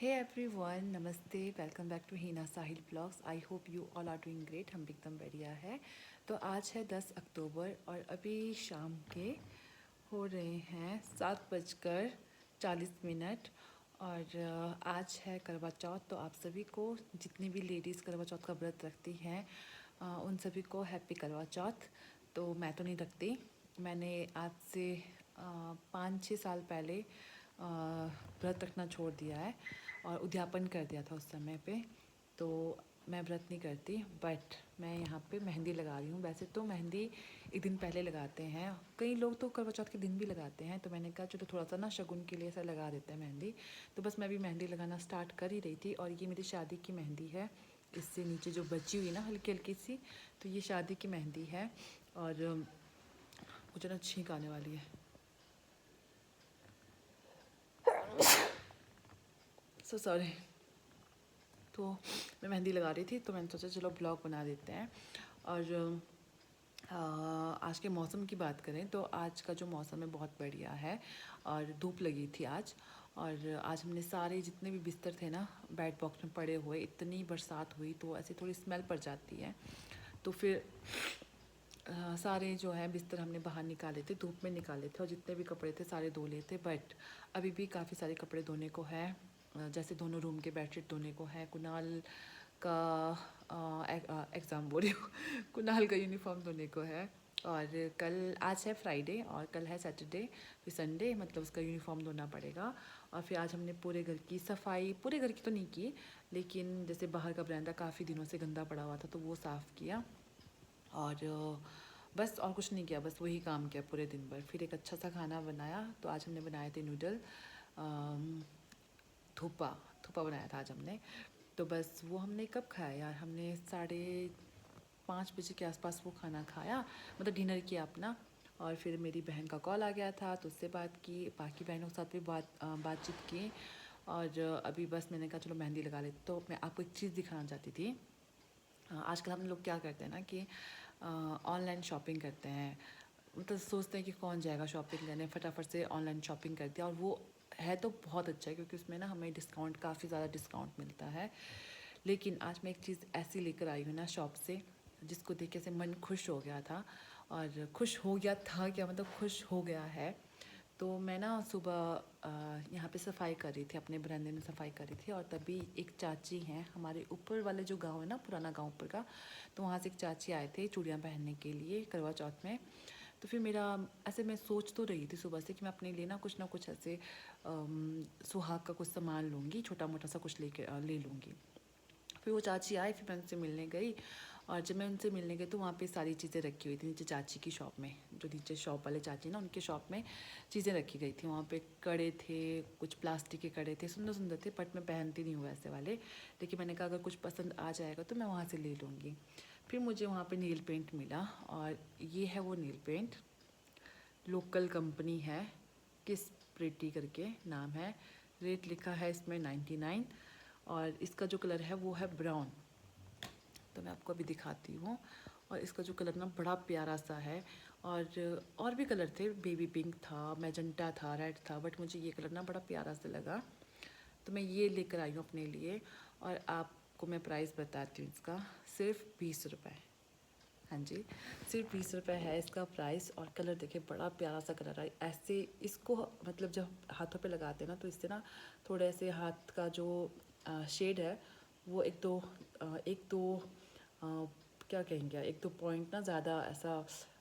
Hey everyone, नमस्ते, welcome back to Heena Sahil blogs. I hope you all are doing great. हम भी एकदम बढ़िया है। तो आज है 10 अक्टूबर और अभी शाम के हो रहे हैं 7:40। और आज है करवा चौथ। तो आप सभी को, जितनी भी लेडीज़ करवा चौथ का व्रत रखती हैं, उन सभी को हैप्पी करवा चौथ। तो मैं तो नहीं रखती। मैंने आज से 5-6 साल पहले व्रत रखना छोड़ दिया है और उद्यापन कर दिया था उस समय पे। तो मैं व्रत नहीं करती, बट मैं यहाँ पे मेहंदी लगा रही हूँ। वैसे तो मेहंदी एक दिन पहले लगाते हैं, कई लोग तो करवा चौथ के दिन भी लगाते हैं। तो मैंने कहा चलो थोड़ा सा ना शगुन के लिए ऐसा लगा देते हैं मेहंदी। तो बस मैं भी मेहंदी लगाना स्टार्ट कर ही रही थी। और ये मेरी शादी की मेहंदी है। इससे नीचे जो बची हुई ना हल्की हल्की सी, तो ये शादी की मेहंदी है। और मुझे ना छींक आने वाली है, सो सॉरी। तो मैं मेहंदी लगा रही थी, तो मैंने सोचा चलो ब्लॉग बना देते हैं। और आज के मौसम की बात करें तो आज का जो मौसम है बहुत बढ़िया है। और धूप लगी थी आज। और आज हमने सारे जितने भी बिस्तर थे ना बेड बॉक्स में पड़े हुए, इतनी बरसात हुई तो ऐसे थोड़ी स्मेल पड़ जाती है। तो फिर सारे जो है बिस्तर हमने बाहर निकाले थे, धूप में निकाले थे, और जितने भी कपड़े थे सारे धो लिए थे। बट अभी भी काफ़ी सारे कपड़े धोने को है। जैसे दोनों रूम के बेडशीट धोने को है, कुणाल का एग्ज़ाम बोल रही हूँ कुणाल का यूनिफॉर्म धोने को है। और कल, आज है फ्राइडे और कल है सैटरडे, फिर संडे, मतलब उसका यूनिफॉर्म धोना पड़ेगा। और फिर आज हमने पूरे घर की सफाई, पूरे घर की तो नहीं की, लेकिन जैसे बाहर का बरामदा काफ़ी दिनों से गंदा पड़ा हुआ था तो वो साफ़ किया। और बस और कुछ नहीं किया, बस वही काम किया पूरे दिन भर। फिर एक अच्छा सा खाना बनाया। तो आज हमने बनाए थे नूडल, थूपा थूपा बनाया था आज हमने। तो बस वो हमने कब खाया यार, हमने 5:30 बजे के आसपास वो खाना खाया, मतलब डिनर किया अपना। और फिर मेरी बहन का कॉल आ गया था तो उससे बात की, बाकी बहनों के साथ भी बातचीत की। और अभी बस मैंने कहा चलो मेहंदी लगा लेते। तो मैं आपको एक चीज़ दिखाना चाहती थी। आजकल हम लोग क्या करते हैं ना कि ऑनलाइन शॉपिंग करते हैं। मतलब सोचते हैं कि कौन जाएगा शॉपिंग करने, फटाफट से ऑनलाइन शॉपिंग कर दिया। और वो है तो बहुत अच्छा है, क्योंकि उसमें ना हमें डिस्काउंट, काफ़ी ज़्यादा डिस्काउंट मिलता है। लेकिन आज मैं एक चीज़ ऐसी लेकर आई हूँ ना शॉप से, जिसको देख के से मन खुश हो गया था। और खुश हो गया था क्या, मतलब खुश हो गया है। तो मैं ना सुबह यहाँ पे सफाई कर रही थी, अपने बरामदे में सफाई कर रही थी। और तभी एक चाची हैं, हमारे ऊपर वाले जो गांव है ना, पुराना गांव ऊपर का, तो वहाँ से एक चाची आए थे चूड़ियाँ पहनने के लिए करवा चौथ में। तो फिर मेरा ऐसे, मैं सोच तो रही थी सुबह से कि मैं अपने लिए ना कुछ ऐसे सुहाग का कुछ सामान लूँगी, छोटा मोटा सा कुछ लेके ले लूँगी। फिर वो चाची आए, फिर मैं उनसे मिलने गई। और जब मैं उनसे मिलने गई तो वहाँ पे सारी चीज़ें रखी हुई थी नीचे चाची की शॉप में, जो नीचे शॉप वाले चाची ना, उनके शॉप में चीज़ें रखी गई थी। वहाँ पे कड़े थे, कुछ प्लास्टिक के कड़े थे, सुंदर सुंदर थे, बट मैं पहनती नहीं हूँ ऐसे वाले। लेकिन मैंने कहा अगर कुछ पसंद आ जाएगा तो मैं वहाँ से ले लूँगी। फिर मुझे वहाँ पे नेल पेंट मिला, और ये है वो नेल पेंट, लोकल कंपनी है, किस प्रिटी करके नाम है। रेट लिखा है इसमें 99। और इसका जो कलर है वो है ब्राउन। तो मैं आपको अभी दिखाती हूँ। और इसका जो कलर ना बड़ा प्यारा सा है। और भी कलर थे, बेबी पिंक था, मैजेंटा था, रेड था, बट मुझे ये कलर ना बड़ा प्यारा सा लगा। तो मैं ये लेकर आई हूँ अपने लिए। और आपको मैं प्राइस बताती हूँ इसका, सिर्फ 20 रुपये। हाँ जी, सिर्फ 20 रुपये है इसका प्राइस। और कलर देखिए बड़ा प्यारा सा कलर है। ऐसे इसको मतलब जब हाथों पे लगाते हैं ना, तो इससे ना थोड़े ऐसे हाथ का जो शेड है वो एक दो क्या कहेंगे, एक दो पॉइंट ना ज़्यादा ऐसा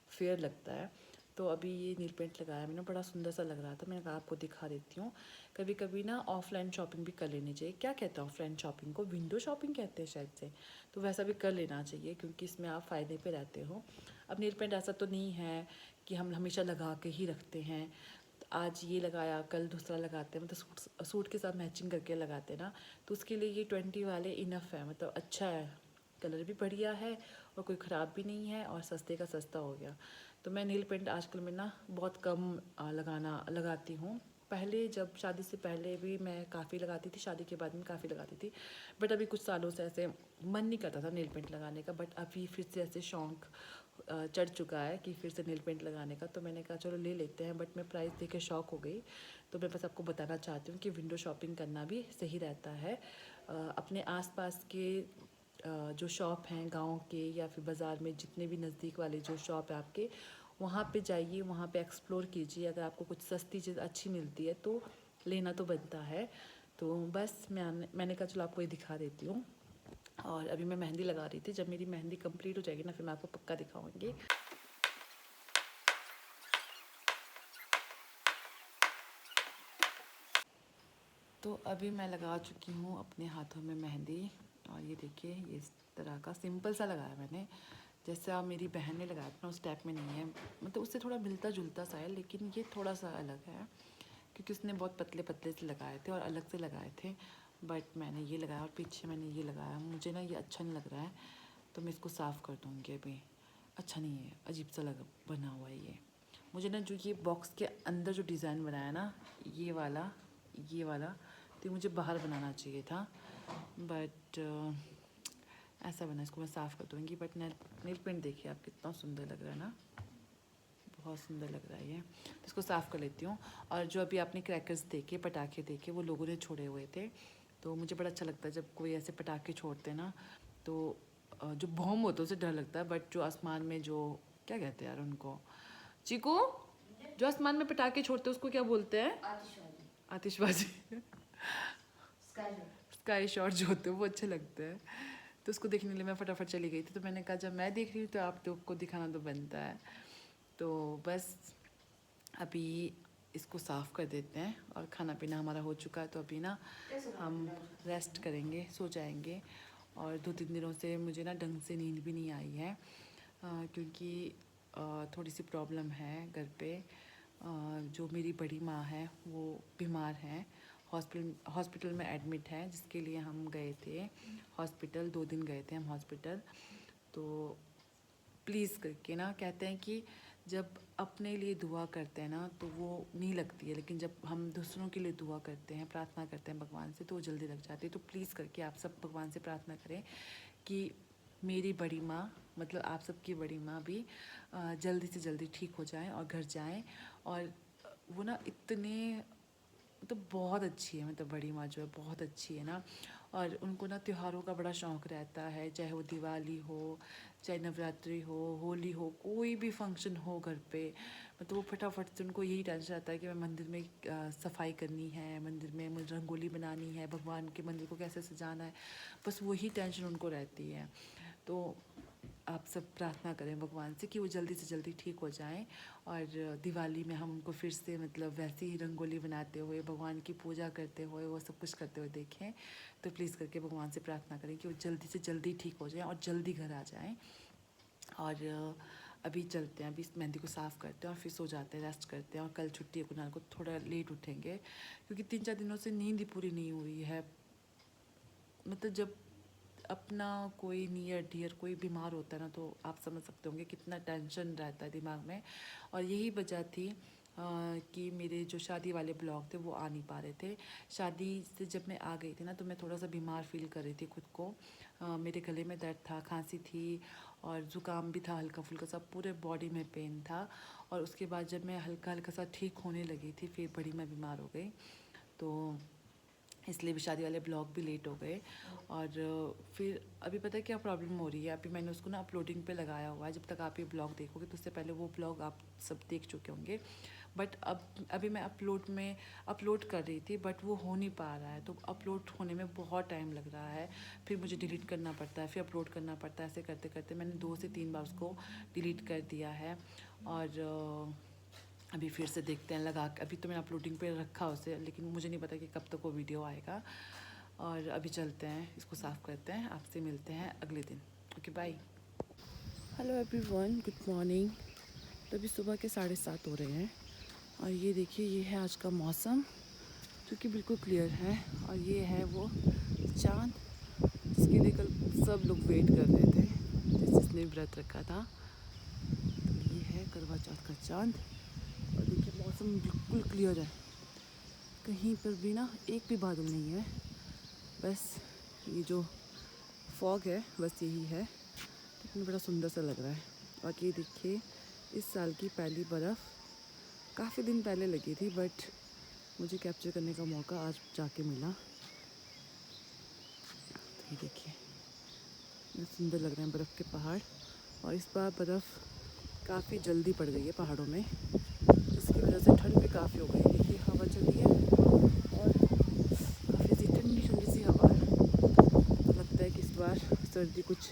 फेयर लगता है। तो अभी ये नील पेंट लगाया मैंने, बड़ा सुंदर सा लग रहा था, मैंने कहा आपको दिखा देती हूँ। कभी कभी ना ऑफलाइन शॉपिंग भी कर लेनी चाहिए। क्या कहते हैं ऑफलाइन शॉपिंग को, विंडो शॉपिंग कहते हैं शायद से। तो वैसा भी कर लेना चाहिए, क्योंकि इसमें आप फ़ायदे पे रहते हो। अब नील पेंट ऐसा तो नहीं है कि हम हमेशा लगा के ही रखते हैं। तो आज ये लगाया, कल दूसरा लगाते हैं, मतलब सूट के साथ मैचिंग करके लगाते हैं ना। तो उसके लिए ये 20 वाले इनफ है, मतलब अच्छा है, कलर भी बढ़िया है और कोई ख़राब भी नहीं है, और सस्ते का सस्ता हो गया। तो मैं नील पेंट आजकल में ना बहुत कम लगाती हूँ। पहले जब शादी से पहले भी मैं काफ़ी लगाती थी, शादी के बाद में काफ़ी लगाती थी। बट अभी कुछ सालों से ऐसे मन नहीं करता था नेल पेंट लगाने का। बट अभी फिर से ऐसे शौक़ चढ़ चुका है कि फिर से नेल पेंट लगाने का, तो मैंने कहा चलो ले लेते हैं। बट मैं प्राइस देख के शॉक हो गई। तो मैं बस आपको बताना चाहती हूँ कि विंडो शॉपिंग करना भी सही रहता है। अपने आसपास के जो शॉप हैं गांव के या फिर बाज़ार में जितने भी नज़दीक वाले जो शॉप है आपके, वहाँ पे जाइए, वहाँ पे एक्सप्लोर कीजिए। अगर आपको कुछ सस्ती चीज़ अच्छी मिलती है तो लेना तो बनता है। तो बस मैंने कहा चलो आपको ये दिखा देती हूँ। और अभी मैं मेहंदी लगा रही थी। जब मेरी मेहंदी कंप्लीट हो जाएगी ना फिर मैं आपको पक्का दिखाऊंगी। तो अभी मैं लगा चुकी हूँ अपने हाथों में मेहंदी। और ये देखिए, ये इस तरह का सिंपल सा लगाया मैंने। जैसे आप मेरी बहन ने लगाया था उस टाइप में नहीं है, मतलब उससे थोड़ा मिलता जुलता सा है, लेकिन ये थोड़ा सा अलग है क्योंकि उसने बहुत पतले पतले से लगाए थे और अलग से लगाए थे। बट मैंने ये लगाया और पीछे मैंने ये लगाया। मुझे ना ये अच्छा नहीं लग रहा है, तो मैं इसको साफ़ कर दूँगी अभी। अच्छा नहीं है, अजीब सा लग बना हुआ है ये। मुझे ना जो ये बॉक्स के अंदर जो डिज़ाइन बनाया ना, ये वाला तो ये मुझे बाहर बनाना चाहिए था। बट ऐसा बना, इसको मैं साफ़ कर दूँगी। बट नेल पेंट देखिए आप कितना सुंदर लग रहा है ना, बहुत सुंदर लग रहा है ये। तो इसको साफ़ कर लेती हूँ। और जो अभी आपने क्रैकर्स देखे, पटाखे देखे, वो लोगों ने छोड़े हुए थे। तो मुझे बड़ा अच्छा लगता है जब कोई ऐसे पटाखे छोड़ते हैं ना, तो जो बम होता है उससे डर लगता है। बट जो आसमान में जो क्या कहते हैं यार उनको, चीकू, जो आसमान में पटाखे छोड़ते हैं उसको क्या बोलते हैं? आतिशबाजी। स्काई शॉट जो होते हैं वो अच्छे लगते हैं। तो उसको देखने के लिए मैं फटाफट चली गई थी। तो मैंने कहा जब मैं देख रही हूँ तो आप लोग को दिखाना तो बनता है। तो बस अभी इसको साफ़ कर देते हैं। और खाना पीना हमारा हो चुका है, तो अभी ना हम रेस्ट करेंगे, सो जाएंगे। और 2-3 दिनों से मुझे ना ढंग से नींद भी नहीं आई है, क्योंकि थोड़ी सी प्रॉब्लम है घर पे। जो मेरी बड़ी माँ है वो बीमार हैं, हॉस्पिटल में एडमिट है, जिसके लिए हम गए थे हॉस्पिटल। 2 दिन गए थे हम हॉस्पिटल। तो प्लीज़ करके ना, कहते हैं कि जब अपने लिए दुआ करते हैं ना तो वो नहीं लगती है, लेकिन जब हम दूसरों के लिए दुआ करते हैं, प्रार्थना करते हैं भगवान से, तो वो जल्दी लग जाती है। तो प्लीज़ करके आप सब भगवान से प्रार्थना करें कि मेरी बड़ी माँ, मतलब आप सबकी बड़ी माँ भी जल्दी से जल्दी ठीक हो जाएं और घर जाएं। और वो ना इतने, मतलब बहुत अच्छी है, मतलब बड़ी माँ जो है बहुत अच्छी है ना। और उनको ना त्योहारों का बड़ा शौक़ रहता है, चाहे वो दिवाली हो, चाहे नवरात्रि हो, होली हो, कोई भी फंक्शन हो घर पे, मतलब वो फटाफट से उनको यही टेंशन रहता है कि मैं मंदिर में सफाई करनी है, मंदिर में मुझे रंगोली बनानी है, भगवान के मंदिर को कैसे सजाना है, बस वही टेंशन उनको रहती है। तो आप सब प्रार्थना करें भगवान से कि वो जल्दी से जल्दी ठीक हो जाएं। और दिवाली में हम उनको फिर से मतलब वैसे ही रंगोली बनाते हुए, भगवान की पूजा करते हुए, वो सब कुछ करते हुए देखें। तो प्लीज़ करके भगवान से प्रार्थना करें कि वो जल्दी से जल्दी ठीक हो जाएं और जल्दी घर आ जाएं। और अभी चलते हैं, अभी इस मेहंदी को साफ़ करते हैं और फिर सो जाते हैं, रेस्ट करते हैं। और कल छुट्टी है, कुनाल को थोड़ा लेट उठेंगे क्योंकि 3-4 दिनों से नींद ही पूरी नहीं हुई है। मतलब जब अपना कोई नियर डियर कोई बीमार होता है ना, तो आप समझ सकते होंगे कितना टेंशन रहता है दिमाग में। और यही वजह थी कि मेरे जो शादी वाले ब्लॉग थे वो आ नहीं पा रहे थे। शादी से जब मैं आ गई थी ना, तो मैं थोड़ा सा बीमार फील कर रही थी खुद को। मेरे गले में दर्द था, खांसी थी और ज़ुकाम भी था, हल्का फुल्का सा, पूरे बॉडी में पेन था। और उसके बाद जब मैं हल्का हल्का सा ठीक होने लगी थी, फिर बड़ी मैं बीमार हो गई। तो इसलिए भी शादी वाले ब्लॉग भी लेट हो गए। और फिर अभी पता है क्या प्रॉब्लम हो रही है, अभी मैंने उसको ना अपलोडिंग पे लगाया हुआ है। जब तक आप ये ब्लॉग देखोगे तो उससे पहले वो ब्लॉग आप सब देख चुके होंगे। बट अभी मैं अपलोड कर रही थी, बट वो हो नहीं पा रहा है। तो अपलोड होने में बहुत टाइम लग रहा है, फिर मुझे डिलीट करना पड़ता है, फिर अपलोड करना पड़ता है। ऐसे करते करते मैंने 2 से 3 बार उसको डिलीट कर दिया है। और अभी फिर से देखते हैं लगा के। अभी तो मैंने अपलोडिंग पे रखा उसे, लेकिन मुझे नहीं पता कि कब तक वो वीडियो आएगा। और अभी चलते हैं, इसको साफ़ करते हैं, आपसे मिलते हैं अगले दिन। Okay bye. Hello everyone, good morning. तो अभी सुबह के 7:30 हो रहे हैं। और ये देखिए, ये है आज का मौसम जो कि बिल्कुल क्लियर है। और ये है वो चाँद जिसके लिए कल सब लोग वेट कर रहे थे, जिसने व्रत रखा था। तो ये है करवा चौथ का चाँद। और देखिए मौसम बिल्कुल क्लियर है, कहीं पर भी ना एक भी बादल नहीं है। बस ये जो फॉग है बस यही है, लेकिन बड़ा सुंदर सा लग रहा है। बाकी देखिए इस साल की पहली बर्फ़ काफ़ी दिन पहले लगी थी, बट मुझे कैप्चर करने का मौका आज जाके मिला। तो ये देखिए इतना सुंदर लग रहे हैं बर्फ़ के पहाड़। और इस बार बर्फ़ काफ़ी जल्दी पड़ गई है पहाड़ों में, जिसकी वजह से ठंड भी काफ़ी हो गई है। देखिए हवा चली है और काफ़ी सी ठंडी ठंडी सी हवा है। तो लगता है कि इस बार सर्दी कुछ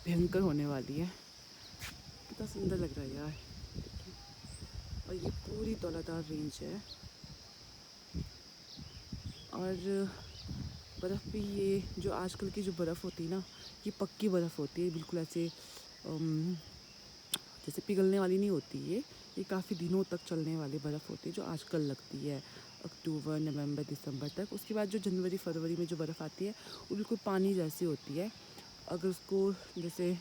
भयंकर होने वाली है। कितना सुंदर लग रहा है यार। देखिए और ये पूरी तौलादार रेंज है। और बर्फ़ भी ये जो आजकल की जो बर्फ़ होती है ना, ये पक्की बर्फ़ होती है, बिल्कुल ऐसे जैसे पिघलने वाली नहीं होती ये काफ़ी दिनों तक चलने वाली बर्फ़ होती है जो आजकल लगती है अक्टूबर नवंबर दिसंबर तक। उसके बाद जो जनवरी फरवरी में जो बर्फ़ आती है वो बिल्कुल पानी जैसी होती है। अगर उसको जैसे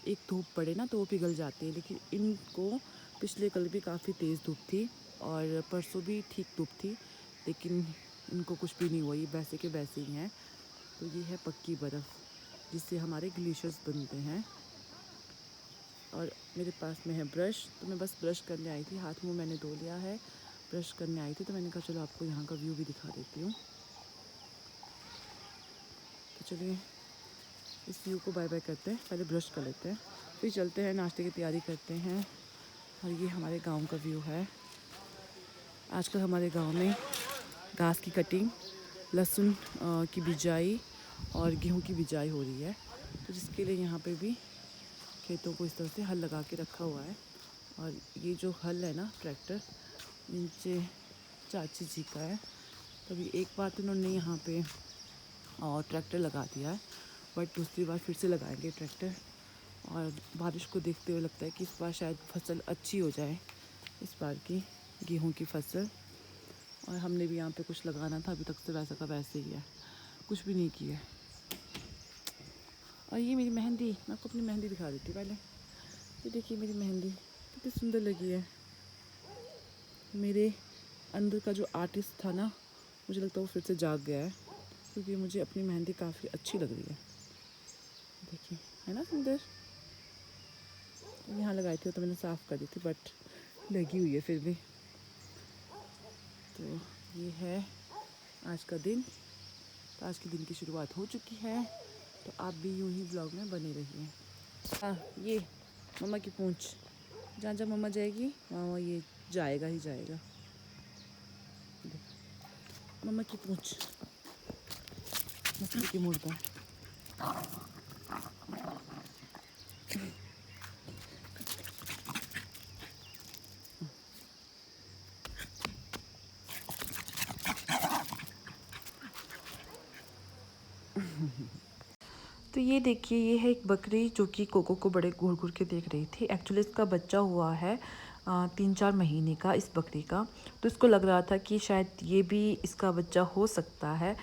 एक धूप पड़े ना तो वो पिघल जाती है। लेकिन इनको पिछले कल भी काफ़ी तेज़ धूप थी और परसों भी ठीक धूप थी, लेकिन इनको कुछ भी नहीं हुआ, ये वैसे के वैसे ही हैं। तो ये है पक्की बर्फ़ जिससे हमारे ग्लेशियर्स बनते हैं। और मेरे पास में है ब्रश, तो मैं बस ब्रश करने आई थी, हाथ मुंह मैंने धो लिया है, ब्रश करने आई थी। तो मैंने कहा चलो आपको यहाँ का व्यू भी दिखा देती हूँ। तो चलिए इस व्यू को बाय बाय करते हैं, पहले ब्रश कर लेते हैं, फिर चलते हैं नाश्ते की तैयारी करते हैं। और ये हमारे गांव का व्यू है। आजकल हमारे गांव में घास की कटिंग, लहसुन की बिजाई और गेहूं की बिजाई हो रही है। तो जिसके लिए यहाँ पे भी खेतों को इस तरह से हल लगा के रखा हुआ है। और ये जो हल है ना ट्रैक्टर, नीचे चाची जी का है। तभी एक बार तो उन्होंने यहाँ पे और ट्रैक्टर लगा दिया है, बट दूसरी बार फिर से लगाएंगे ट्रैक्टर। और बारिश को देखते हुए लगता है कि इस बार शायद फसल अच्छी हो जाए, इस बार की गेहूं की फसल। और हमने भी यहाँ पे कुछ लगाना था, अभी तक तो वैसा का वैसे ही है, कुछ भी नहीं किया। और ये मेरी मेहंदी, मैं आपको अपनी मेहंदी दिखा देती हूँ पहले। ये देखिए मेरी मेहंदी कितनी सुंदर लगी है। मेरे अंदर का जो आर्टिस्ट था ना, मुझे लगता है वो फिर से जाग गया है, क्योंकि मुझे अपनी मेहंदी काफ़ी अच्छी लग रही है। देखिए है ना सुंदर। यहाँ लगाई थी तो मैंने साफ़ कर दी थी, बट लगी हुई है फिर भी। तो ये है आज का दिन। तो आज के दिन की शुरुआत हो चुकी है, तो आप भी यूं ही ब्लॉग में बने रहिए। हाँ ये मम्मा की पूंछ, जहाँ जहाँ मम्मा जाएगी वहाँ ये जाएगा ही जाएगा। मम्मा की पूंछ मस्ती की मुर्दा। तो ये देखिए ये है एक बकरी जो कि कोको को बड़े घूर घूर के देख रही थी। एक्चुअली इसका बच्चा हुआ है 3-4 महीने का इस बकरी का। तो इसको लग रहा था कि शायद ये भी इसका बच्चा हो सकता है,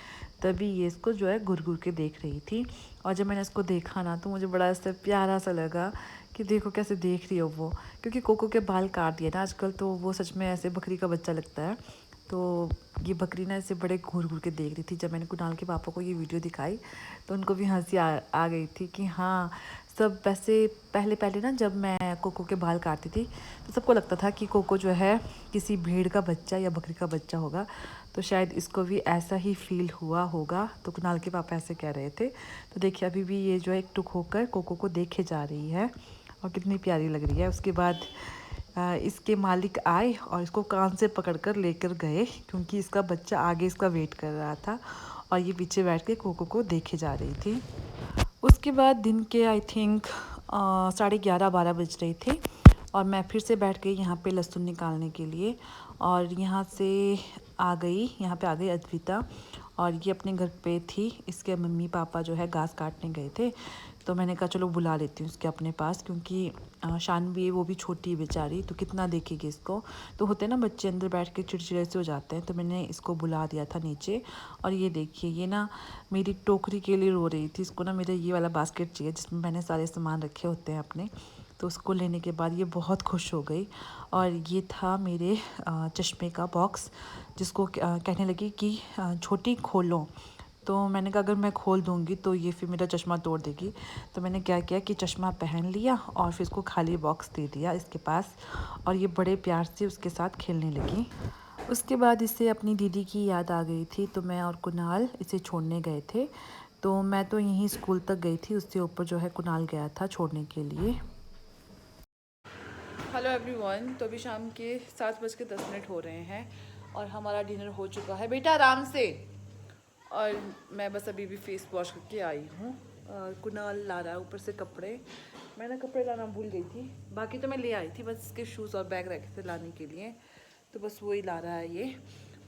तभी ये इसको जो है घूर घूर के देख रही थी। और जब मैंने इसको देखा ना तो मुझे बड़ा ऐसा प्यारा सा लगा कि देखो कैसे देख रही हो वो, क्योंकि कोको के बाल काट दिए ना आजकल, तो वो सच में ऐसे बकरी का बच्चा लगता है। तो ये बकरी ना ऐसे बड़े घूर घूर के देख रही थी। जब मैंने कुणाल के पापा को ये वीडियो दिखाई तो उनको भी हंसी आ गई थी कि हाँ सब वैसे पहले पहले ना जब मैं कोको के बाल काटती थी तो सबको लगता था कि कोको जो है किसी भेड़ का बच्चा या बकरी का बच्चा होगा। तो शायद इसको भी ऐसा ही फील हुआ होगा, तो कुणाल के पापा ऐसे कह रहे थे। तो देखिए अभी भी ये जो है एक टुक होकर कोको को देखे जा रही है और कितनी प्यारी लग रही है। उसके बाद इसके मालिक आए और इसको कान से पकड़कर लेकर गए, क्योंकि इसका बच्चा आगे इसका वेट कर रहा था और ये पीछे बैठ के कोको को देखे जा रही थी। उसके बाद दिन के आई थिंक 11:30-12 बज रहे थे और मैं फिर से बैठ गई यहाँ पे लहसुन निकालने के लिए। और यहाँ पे आ गई अद्विता और ये अपने घर पे थी। इसके मम्मी पापा जो है घास काटने गए थे, तो मैंने कहा चलो बुला लेती हूँ इसके अपने पास, क्योंकि शानवी है वो भी छोटी है बेचारी, तो कितना देखेगी इसको। तो होते ना बच्चे अंदर बैठ के चिड़चिड़े से हो जाते हैं, तो मैंने इसको बुला दिया था नीचे। और ये देखिए ये ना मेरी टोकरी के लिए रो रही थी। इसको ना मेरा ये वाला बास्केट चाहिए जिसमें मैंने सारे सामान रखे होते हैं अपने। तो उसको लेने के बाद ये बहुत खुश हो गई। और ये था मेरे चश्मे का बॉक्स, जिसको कहने लगी कि छोटी खोलो। तो मैंने कहा अगर मैं खोल दूँगी तो ये फिर मेरा चश्मा तोड़ देगी। तो मैंने क्या किया कि चश्मा पहन लिया और फिर इसको खाली बॉक्स दे दिया इसके पास, और ये बड़े प्यार से उसके साथ खेलने लगी। उसके बाद इसे अपनी दीदी की याद आ गई थी, तो मैं और कुणाल इसे छोड़ने गए थे। तो मैं तो यहीं स्कूल तक गई थी, उससे ऊपर जो है कुणाल गया था छोड़ने के लिए। हेलो एवरीवन, तो अभी शाम के 7:10 हो रहे हैं और हमारा डिनर हो चुका है। बेटा आराम से। और मैं बस अभी भी फेस वॉश करके आई हूँ। कुणाल ला रहा है ऊपर से कपड़े। मैंने कपड़े लाना भूल गई थी, बाकी तो मैं ले आई थी, बस इसके शूज़ और बैग रखे थे लाने के लिए, तो बस वही ला रहा है ये।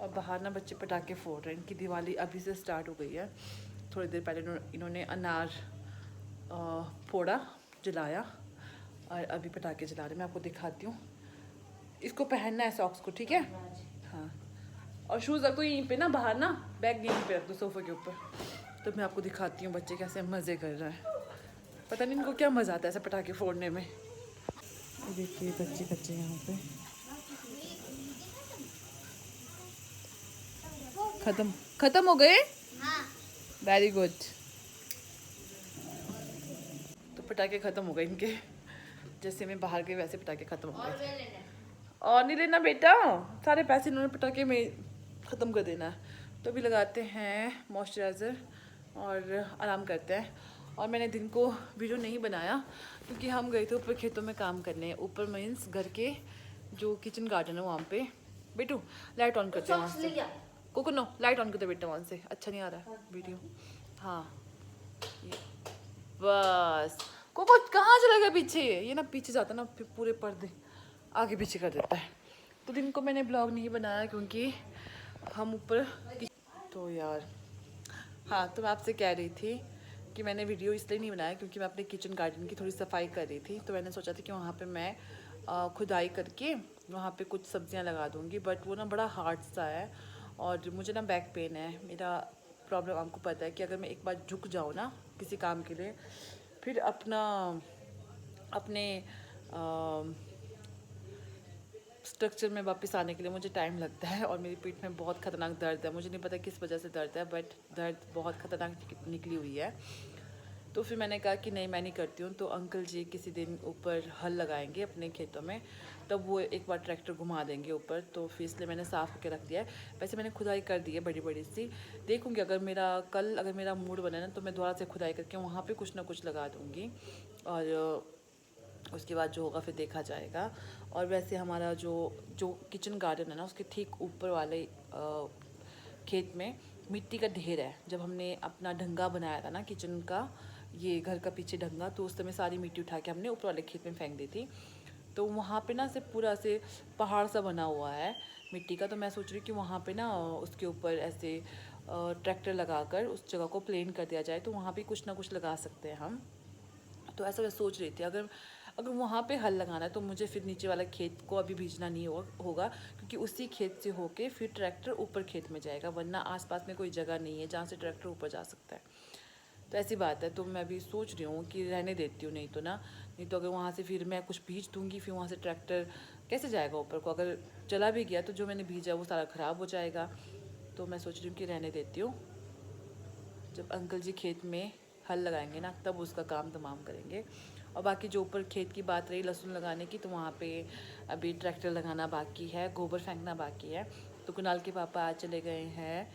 और बाहर ना बच्चे पटाखे फोड़ रहे हैं, इनकी दिवाली अभी से स्टार्ट हो गई है। थोड़ी देर पहले इन्होंने अनार फोड़ा, जलाया, और अभी पटाखे जला रहे। मैं आपको दिखाती हूँ। इसको पहनना है सॉक्स को, ठीक है? हाँ, और शूज़ रख दो यहीं पे ना, बाहर ना, बैग यहीं पे रख दो सोफे के ऊपर। तो मैं आपको दिखाती हूँ बच्चे कैसे मज़े कर रहे हैं। पता नहीं इनको क्या मज़ा आता है ऐसे पटाखे फोड़ने में। देखिए बच्चे यहाँ पे। खत्म हो गए? Very good. तो पटाखे ख़त्म हो गए इनके, जैसे मैं बाहर गई वैसे पटाखे ख़त्म हो गए। और नहीं लेना बेटा, सारे पैसे इन्होंने पटाखे में ख़त्म कर देना है। तो अभी लगाते हैं मॉइस्चराइज़र और आराम करते हैं। और मैंने दिन को वीडियो नहीं बनाया क्योंकि हम गए थे ऊपर खेतों में काम करने। ऊपर मीन्स घर के जो किचन गार्डन है वहाँ पे। बेटू लाइट ऑन करते हैं वहाँ से। कोको लाइट ऑन करते बेटा वहाँ से, अच्छा नहीं आ रहा है वीडियो। हाँ बस। कोको कहाँ चला गया पीछे? ये ना पीछे जाता ना फिर पूरे पर्दे आगे पीछे कर देता है। तो दिन को मैंने ब्लॉग नहीं बनाया क्योंकि हम ऊपर। तो यार हाँ, तो मैं आपसे कह रही थी कि मैंने वीडियो इसलिए नहीं बनाया क्योंकि मैं अपने किचन गार्डन की थोड़ी सफाई कर रही थी। तो मैंने सोचा था कि वहाँ पे मैं खुदाई करके वहाँ पे कुछ सब्जियाँ लगा दूँगी, बट वो ना बड़ा हार्ड सा है और मुझे ना बैक पेन है। मेरा प्रॉब्लम आपको पता है कि अगर मैं एक बार झुक जाऊँ ना किसी काम के लिए, फिर अपने स्ट्रक्चर में वापस आने के लिए मुझे टाइम लगता है। और मेरी पीठ में बहुत ख़तरनाक दर्द है, मुझे नहीं पता किस वजह से दर्द है, बट दर्द बहुत ख़तरनाक निकली हुई है। तो फिर मैंने कहा कि नहीं मैं नहीं करती हूँ। तो अंकल जी किसी दिन ऊपर हल लगाएंगे अपने खेतों में, तब वो एक बार ट्रैक्टर घुमा देंगे ऊपर। तो फिर इसलिए मैंने साफ़ करके रख दिया है। वैसे मैंने खुदाई कर दी है बड़ी बड़ी सी। देखूँगी अगर मेरा मूड बने ना तो मैं दोबारा से खुदाई करके वहाँ पर कुछ ना कुछ लगा दूँगी, और उसके बाद जो होगा फिर देखा जाएगा। और वैसे हमारा जो जो किचन गार्डन है ना, उसके ठीक ऊपर वाले खेत में मिट्टी का ढेर है। जब हमने अपना ढंगा बनाया था ना किचन का, ये घर का पीछे ढंगा, तो उस समय सारी मिट्टी उठा के हमने ऊपर वाले खेत में फेंक दी थी। तो वहाँ पे ना से पूरा से पहाड़ सा बना हुआ है मिट्टी का। तो मैं सोच रही हूँ कि वहाँ पे ना उसके ऊपर ऐसे ट्रैक्टर लगाकर उस जगह को प्लेन कर दिया जाए, तो वहाँ पे कुछ ना कुछ लगा सकते हैं हम। तो ऐसा मैं सोच रही थी, अगर अगर वहाँ पे हल लगाना है तो मुझे फिर नीचे वाला खेत को अभी बीजना नहीं होगा क्योंकि उसी खेत से होके फिर ट्रैक्टर ऊपर खेत में जाएगा, वरना आसपास में कोई जगह नहीं है जहाँ से ट्रैक्टर ऊपर जा सकता है। तो ऐसी बात है। तो मैं अभी सोच रही हूँ कि रहने देती हूँ, नहीं तो अगर वहाँ से फिर मैं कुछ बीज दूँगी फिर वहाँ से ट्रैक्टर कैसे जाएगा ऊपर को? अगर चला भी गया तो जो मैंने बीजा वो सारा ख़राब हो जाएगा। तो मैं सोच रही हूँ कि रहने देती हूँ। जब अंकल जी खेत में हल लगाएंगे ना तब उसका काम तमाम करेंगे। और बाकी जो ऊपर खेत की बात रही लहसुन लगाने की, तो वहाँ पे अभी ट्रैक्टर लगाना बाकी है, गोबर फेंकना बाकी है। तो कुणाल के पापा आज चले गए हैं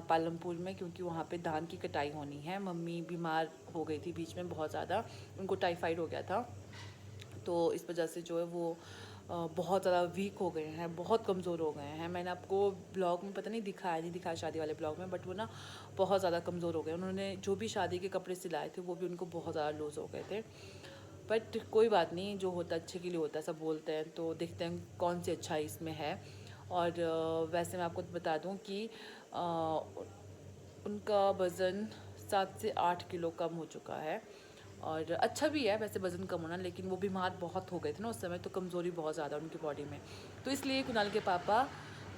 पालमपुर में, क्योंकि वहाँ पे धान की कटाई होनी है। मम्मी बीमार हो गई थी बीच में बहुत ज़्यादा, उनको टाइफाइड हो गया था। तो इस वजह से जो है वो बहुत ज़्यादा वीक हो गए हैं, बहुत कमज़ोर हो गए हैं। मैंने आपको ब्लॉग में पता नहीं दिखाया शादी वाले ब्लॉग में, बट वो ना बहुत ज़्यादा कमज़ोर हो गए। उन्होंने जो भी शादी के कपड़े सिलाए थे वो भी उनको बहुत ज़्यादा लूज़ हो गए थे। बट कोई बात नहीं, जो होता है अच्छे के लिए होता है, सब बोलते हैं। तो देखते हैं कौन सी अच्छाई इसमें है। और वैसे मैं आपको बता दूं कि उनका वज़न 7 से 8 किलो कम हो चुका है। और अच्छा भी है वैसे वज़न कम होना, लेकिन वो बीमार बहुत हो गए थे ना उस समय, तो कमज़ोरी बहुत ज़्यादा उनकी बॉडी में। तो इसलिए कुणाल के पापा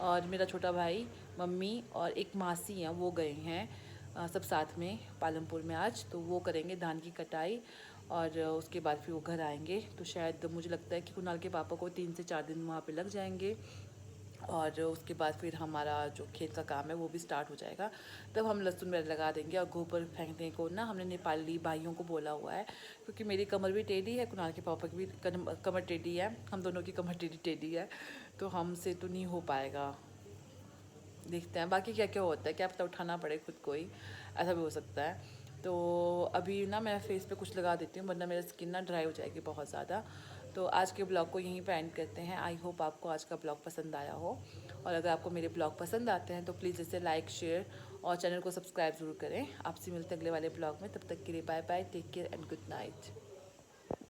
और मेरा छोटा भाई, मम्मी और एक मासी हैं, वो गए हैं सब साथ में पालमपुर में आज। तो वो करेंगे धान की कटाई और उसके बाद फिर वो घर आएंगे। तो शायद मुझे लगता है कि कुणाल के पापा को 3 से 4 दिन वहाँ पे लग जाएंगे। और उसके बाद फिर हमारा जो खेत का काम है वो भी स्टार्ट हो जाएगा। तब हम लहसुन वगैरह लगा देंगे। और गोबर फेंकने को ना हमने नेपाली भाइयों को बोला हुआ है, क्योंकि मेरी कमर भी टेढ़ी है, कुणाल के पापा की भी कमर टेढ़ी है, हम दोनों की कमर टेढ़ी टेढ़ी है, तो हमसे तो नहीं हो पाएगा। देखते हैं बाकी क्या क्या होता है, क्या पता उठाना पड़े खुद को ही, ऐसा भी हो सकता है। तो अभी ना मैं फेस पे कुछ लगा देती हूँ, वरना मेरा स्किन ना ड्राई हो जाएगी बहुत ज़्यादा। तो आज के ब्लॉग को यहीं पे एंड करते हैं। आई होप आपको आज का ब्लॉग पसंद आया हो, और अगर आपको मेरे ब्लॉग पसंद आते हैं तो प्लीज़ इसे लाइक, शेयर और चैनल को सब्सक्राइब ज़रूर करें। आपसे मिलते हैं अगले वाले ब्लॉग में, तब तक के लिए bye bye, take care and good night.